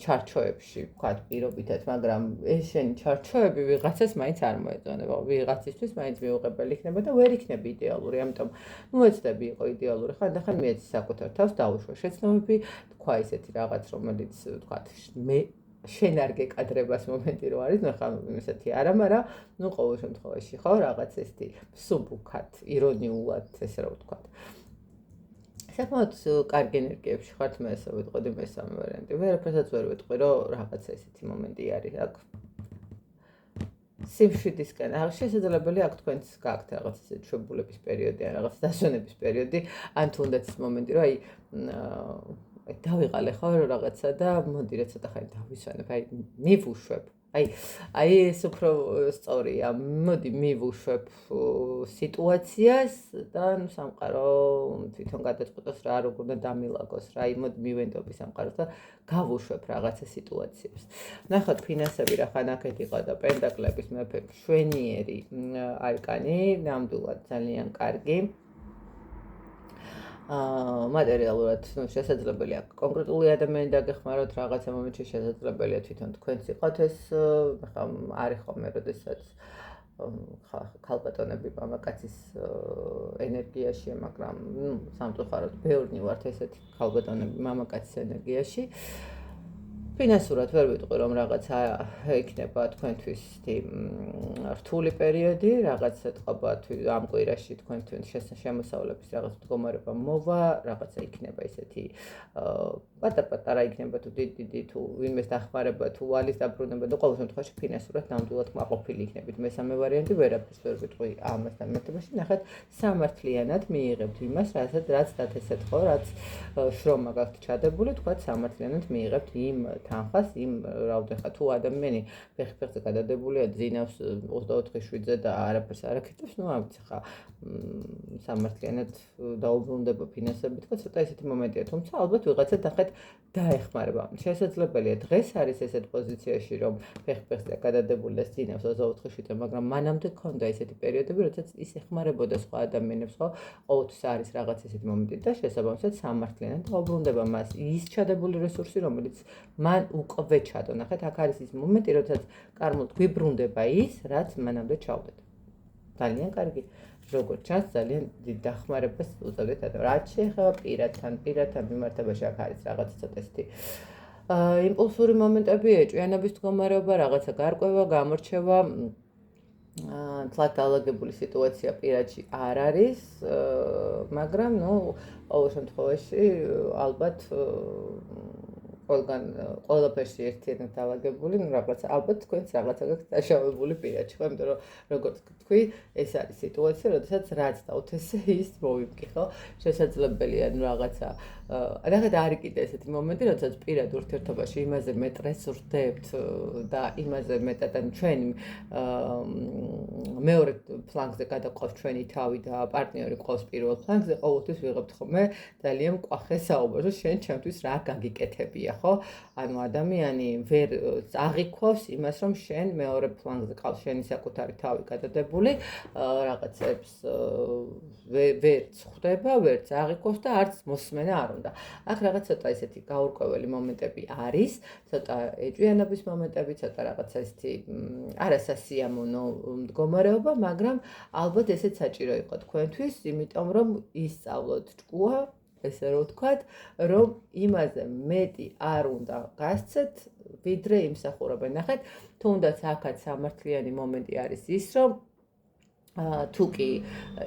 ჩარჩოებში, თქვა პირობითად, მაგრამ ეს შენი ჩარჩოები ვიღაცას მაინც არ მოეწონება, ვიღაცისთვის მაინც მიუღებელი იქნება და ვერ იქნება идеალური, ამიტომ მოეცდები იყო идеალური, ხანდახან მიეცი საკუთარ თავს დაუშვა შეცნობები, თქვა ისეთი რაღაც, რომელიც თქვა მე შენ არ გეკადრებას მომენტი რო არის, ნუ ხა ისეთი არა, მაგრამ ნუ ყოველ შემთხვევაში ხო რაღაც ესეთი მსუბუქად, ირონიულად, ესე რა ვთქვა. საკმაოდ კარგი ენერგიებში ხართ, მე ესე ვიტყოდი მესამე ვარიანტი. ვერაფერსაც ვერ ვიტყვი, რომ რაღაცა ესეთი მომენტი არის აქ. სიმშვიდისკენ, შესაძლებელია აქ თქვენც გაქვთ რაღაც ესეთი შვებულების პერიოდი, ან რაღაც დასვენების პერიოდი, ან თუნდაც ის მომენტი, რომ აი დავიღალე ხო რაღაცა და მოდი რა ცოტა ხანი დავისვენებ, აი მივუშვებ. აი ეს უფრო სწორია. მოდი მივუშვებ სიტუაციას და ნუ სამყარო თვითონ გადაწყვეტოს რა როგორ უნდა დამილაგოს რა. აი მოდი მივენდობი სამყაროს და გავუშვებ რაღაცა სიტუაციებს. ნახოთ ფინანსები რა ხან აქეთ იყო და პენტაკლების მეფე მშვენიერი არკანი, ნამდვილად ძალიან კარგი. მატერიალურად შესაძლებელია კონკრეტული ადამიანი დაგეხმაროთ რაღაცა მომენტში შესაძლებელია თვითონ თქვენც იყოთ ეს არის ხოლმე როდესაც ქალბატონები მამაკაცის ენერგიაშია, მაგრამ სამწუხაროდ ბევრი ვართ ესეთი ქალბატონები მამაკაცის ენერგიაში. ფინანსურად ვერ ვიტყვი რომ რაღაცა იქნება თქვენთვის რთული პერიოდი, რაღაც ეთყობა ამ კვირაში თქვენთვის შემოსავლების რაღაც მდგომარეობა მოვა, რაღაცა იქნება ისეთი პატარ-პატარა იქნება თუ დიდი თუ ვინმეს დახმარება თუ ვალის დაბრუნება და ყოველ შემთხვევაში ფინანსურად ნამდვილად კმაყოფილი იქნებით. მესამე ვარიანტი ვერაფერს ვერ ვიტყვი ამასთან მეთებაში. ნახეთ, სამართლიანად მიიღებთ იმას, რაც დათესეთ ხო, რაც შრომა გაქვთ ჩადებული, თქვათ სამართლიანად მიიღებთ იმ თანხას, იმ რავდეხა თუ ადამიანი ფეხზე გადადებულია ძინავს 24/7-ზე და არაფერს არ აკეთებს, ნუ ამც ხა სამართლიანად დაუბრუნდება ფინანსები, თქვა ცოტა ესეთი მომენტია, თუმცა ალბათ ვიღაცა ნახეთ დაეხმარება. შესაძლებელია დღეს არის ესეთ პოზიციაში, რომ ფეხზე გადადებული და ძინავს 24/7-ზე, მაგრამ მანამდე ქონდა ესეთი პერიოდები, როდესაც ის ეხმარებოდა სხვა ადამიანებს, ხო? ყოველთვის არის რაღაც ესეთი მომენტი და შესაბამისად სამართლიანად დაუბრუნდება მას ის ჩადებული რესურსი, რომელიც მან უკვე ჩადო. ნახეთ, აქ არის ის მომენტი, როდესაც კარმულად გვიბრუნდება ის, რაც მანამდე ჩავდეთ. ძალიან კარგი. როგორც ჩანს, ძალიან დიდ დახმარებას უწევდეთ ადამიანს. რაც შეეხება პირადთან მიმართებაში აქ არის რაღაც ცოტა ესეთი იმპულსური მომენტები, ეჭვიანობის მდგომარეობა, რაღაცა გარკვევა, გამორჩევა, თლად დაალაგებული სიტუაცია პირადში არ არის, მაგრამ ნუ ყოველ შემთხვევაში ალბათ ყველაფერში ერთიანად დაალაგებული, ნუ რაღაცა ალბათ თქვენც რაღაცა გაქვთ დაშავებული პირადში, ხო? იმიტომ რომ როგორც თქვი, ეს არის სიტუაცია, როდესაც რაც დავთესე, ის მოვიმკი, ხო? შესაძლებელია ნუ რაღაცა ნახეთ არის კიდე ესეთი მომენტი, როდესაც პირად ურთიერთობაში იმაზე მეტ რესურსებთ და იმაზე მეტად ან ჩვენი მეორე ფლანგზე გადაყავს ჩვენი თავი და პარტნიორი ყავს პირველ ფლანგზე, ყოველთვის ვიღებთ ხოლმე ძალიან მკვახე საუბარს, შენ ჩემთვის რა გაგიკეთებია, ხო? ანუ ადამიანი ვერ აღიქვავს იმას, რომ შენ მეორე ფლანგზე ყავს შენი საკუთარი თავი გადადებული, რაღაცებს ვერც ხვდება, ვერც აღიქვავს და არც მოსმენა არ უნდა. აქ რაღაც ცოტა ესეთი გაურკვეველი მომენტები არის, ცოტა ეჭვიანობის მომენტები, ცოტა რაღაცა ესეთი არასასიამოვნო მდგომარეობა, მაგრამ ალბათ ესეც საჭირო იყო თქვენთვის, იმიტომ რომ ისწავლოთ ჭკუა, ესე რომ ვთქვათ, რომ იმაზე მეტი არ უნდა გასცეთ, ვიდრე იმსახურებენ. ნახეთ, თუნდაც აქაც სამართლიანი მომენტი არის ის, რომ თუ კი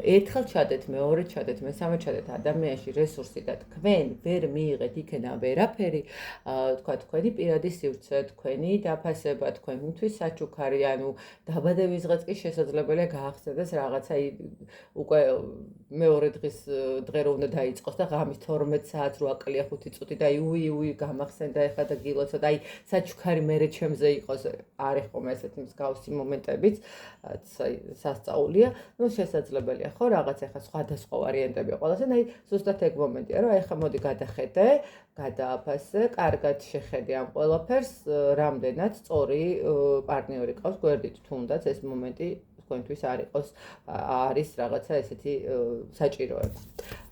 ერთხელ ჩადეთ, მეორე ჩადეთ, მესამე ჩადეთ ადამიანში რესურსი და თქვენ ვერ მიიღეთ იქენა ვერაფერი, თქვა თქვენი პირადი სივრცე, თქვენი დაფასება, თქვენთვის საჩუქარი, ანუ დაბადებისდღეც კი შესაძლებელია გაახსენდეს რაღაცა უკვე მეორე დღე რო უნდა დაიწყოს და ღამის 12 საათს რო აკლია 5 წუთი და უი გამახსენდა ეხლა და გილოცოთ, აი საჩუქარი მერე ჩემზე იყოს, არის ხომ ესეთი მსგავსი მომენტებიც, სასწაული. ნუ შესაძლებელია ხო რაღაც ახლა სხვადასხვა ვარიანტები ყველასე, აი ზუსტად ეგ მომენტია, რომ აი ხა მოდი გადახედე, გადააფასე, კარგად შეხედე ამ ყველაფერს, რამდენად სწორი პარტნიორი ყავს გვერდით, თუნდაც ეს მომენტი თქვენთვის არის რაღაცა ესეთი საჭიროება.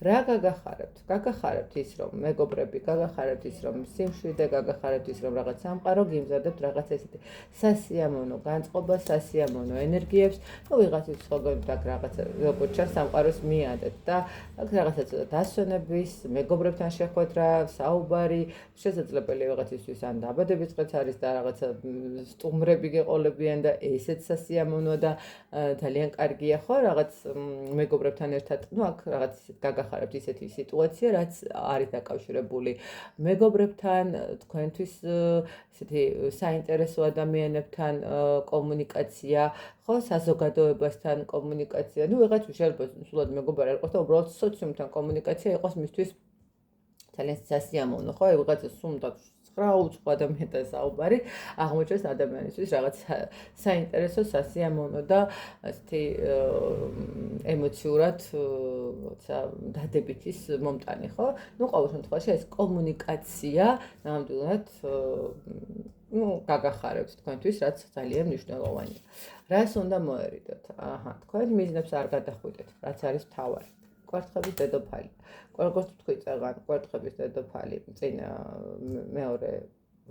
რა გაგახარებთ? გაგახარებთ ის, რომ მეგობრები, გაგახარებთ ის, რომ სიმშვიდე, გაგახარებთ ის, რომ რაღაც სამყარო გიმზადებთ რაღაც ესეთი სასიამოვნო განწყობა, სასიამოვნო ენერგიებს, ну ვიღაცის ხოგებთ აქ რაღაცა როგორც ჩანს სამყაროს მიადეთ და აქ რაღაცა ცოტა დასვენების, მეგობრებთან შეხვედრა, საუბარი, შესაძლებელია ვიღაცისთვის ან დაბადების დღეც არის და რაღაცა სტუმრები გეყოლებიან და ესეც სასიამოვნოა და ძალიან კარგია ხო რაღაც მეგობრებთან ერთად, ну აქ რაღაც გაგახარებთ ისეთი სიტუაცია, რაც არის დაკავშირებული მეგობრებთან, თქვენთვის ესეთი საინტერესო ადამიანებთან კომუნიკაცია, ხო, საზოგადოებასთან კომუნიკაცია, ну ვიღაც შეიძლება სულად მეგობარი არ იყოს და უბრალოდ სოციუმთან კომუნიკაცია იყოს მისთვის ძალიან სასიამოვნო, ხო, ვიღაცა სუნდა 9 უცხო ადამიანთან საუბარი აღმოჩნდეს ადამიანისთვის რაღაც საინტერესო, სასიამოვნო და ასეთი ემოციურად დადებითის მომტანი, ხო? ну ყოველ შემთხვევაში ეს კომუნიკაცია ნამდვილად გაგახარებთ თქვენთვის, რაც ძალიან მნიშვნელოვანია. რას უნდა მოერიდოთ? თქვენ მიზნებს არ გადახვიდეთ, რაც არის მთავარი. კვერთხების დედოფალი. როგორც თქვი წაღან, კვერთხების დედოფალი წინ მეორე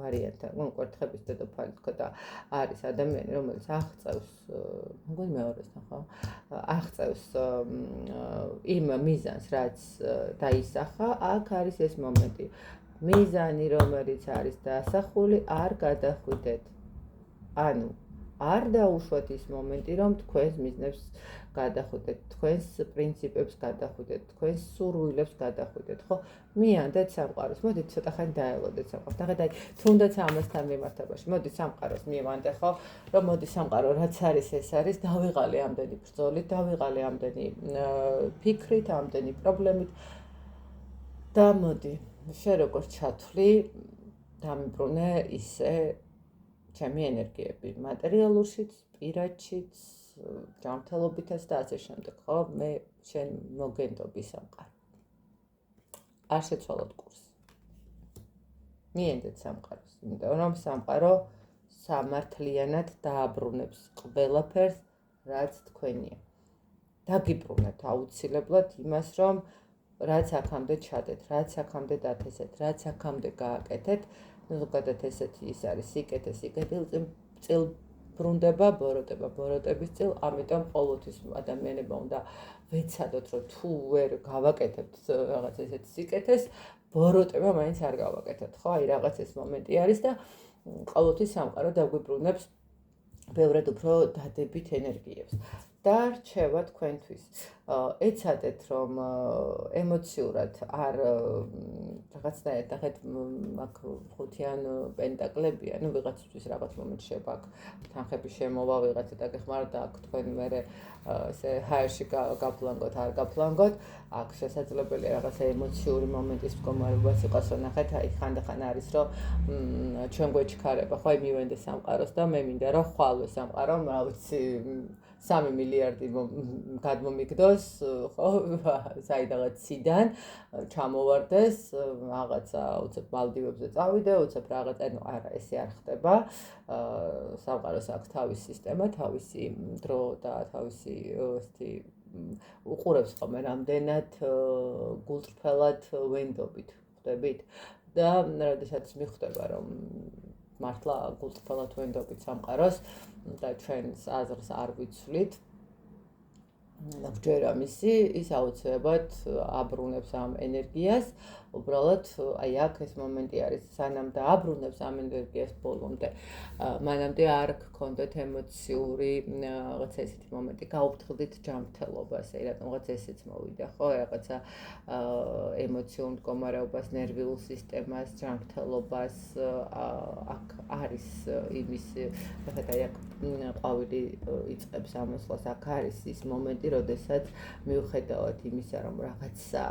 ვარიანტი, კვერთხების დედოფალი თქო და არის ადამიანი, რომელიც აღწევს, მგონი მეორეს ნახავ, აღწევს იმ მიზანს, რაც დაისახა, აქ არის ეს მომენტი. მიზანი, რომელიც არის დასახული, არ გადახვიდეთ. ანუ არ დაუშვათ ის მომენტი, რომ თქვენს მიზნებს გადახვიდეთ, თქვენს პრინციპებს გადახვიდეთ, თქვენს სურვილებს გადახვიდეთ, ხო? მიანდეთ სამყაროს, მოდით ცოტა ხანი დაელოდეთ სამყაროს. ნახეთ, აი, თუნდაც ამასთან მიმართებაში, მოდი სამყაროს მივანდე, ხო? რომ მოდი სამყარო, რაც არის, ეს არის, დავიღალე ამდენი ბრძოლით, დავიღალე ამდენი ფიქრით, ამდენი პრობლემით და მოდი, შენ როგორ ჩათვლი, დამიბრუნე ისე ჩემი ენერგიები, მატერიალურშიც, პირადშიც, ჯანმრთელობითაც და ასე შემდეგ, ხო? მე შენ მოგენდობი სამყარო. არ შეცვალოთ კურსი. მიენდეთ სამყაროს, იმიტომ რომ სამყარო სამართლიანად დააბრუნებს ყველაფერს, რაც თქვენია. დაგიბრუნეთ აუცილებლად იმას, რომ რაც აქამდე ჩადეთ, რაც აქამდე დათესეთ, რაც აქამდე გააკეთეთ, ზოგადად ესეთი ის არის სიკეთე წილ ბრუნდება, ბოროტების წილ, ამიტომ ყოველთვის ადამიანებმა უნდა ვეცადოთ, რომ თუ ვერ გავაკეთებთ რაღაც ესეთ სიკეთეს, ბოროტება მაინც არ გავაკეთოთ, ხო? აი რაღაც ეს მომენტი არის და ყოველთვის სამყარო დაგვიბრუნებს ბევრად უფრო დადებით ენერგიებს. და რჩევა თქვენთვის. ეცადეთ, რომ ემოციურად არ რაღაცნაირად ნახეთ, აქ ხუთიან პენტაკლებია, ну ვიღაცისთვის რაღაც მომენტში შეიძლება აქ თანხების შემოვა ვიღაცა დაგეხმაროთ და აქ თქვენ მერე ესე ჰაერში გაფლანგოთ, არ გაფლანგოთ, აქ შესაძლებელია რაღაცა ემოციური მომენტის მდგომარეობაც იყოს, ნახეთ, აი ხანდახან არის, რომ ჩვენ გვეჩქარება, ხო, აი მივენდე სამყაროს და მე მინდა რომ ხვალვე სამყარო, რა ვიცი, 3 მილიარდი გადმომიგდოს, ხო, საიდანაც ციდან ჩამოვარდეს, რაღაცა უცებ მალდივებზე წავიდე, უცებ რაღაც, ანუ არა, ესე არ ხდება. სამყაროს აქვს თავისი სისტემა, თავისი დრო და თავისი ესეთი უყურებს ხოლმე რამდენად გულწრფელად ვენდობით, ხვდებით? და როდესაც მიხვდება, რომ მართლა გულწრფელად ვენდობით სამყაროს და ჩვენს აზრს არ ვიცვლით, ჯერ ამისი ის აუცილებლად აბრუნებს ამ ენერგიას, უბრალოდ აი აქ ეს მომენტი არის, სანამ დააბრუნებს ამ ენერგიას ბოლომდე, მანამდე არ გქონდეთ ემოციური რაღაცა ესეთი მომენტი, გაუფრთხილდით ჯანმრთელობას, რატომღაც ესეც მოვიდა, ხო, რაღაცა ემოციურ მდგომარეობას, ნერვიულ სისტემას, ჯანმრთელობას, აქ არის იმის, აი აქ ყვავილი იწყებს ამოსვლას, აქ არის ის მომენტი, როდესაც მიუხედავად იმისა, რომ რაღაცა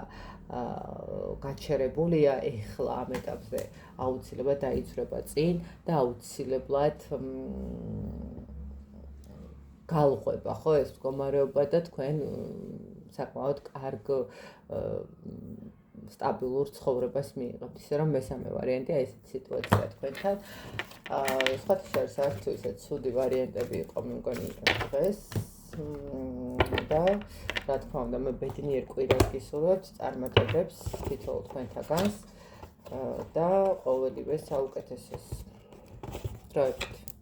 გაჩერებულია ეხლა ამ ეტაპზე აუცილებლად დაიწვრება წინ და აუცილებლად გალღვება, ხო, ეს მდგომარეობა და თქვენ საკმაოდ კარგ სტაბილურ ცხოვრებას მიიღებთ. ისე რომ მესამე ვარიანტი აი ესეთი სიტუაცია თქვენთან. სხვათა შორის არც თუ ისე ცუდი ვარიანტები იყო, მე მგონი დღეს და რა თქმა უნდა, მე ბედნიერ კვირას გისურვებთ, წარმატებებს თითოეულ თქვენთაგანს და ყოველივე საუკეთესოს. დროებით.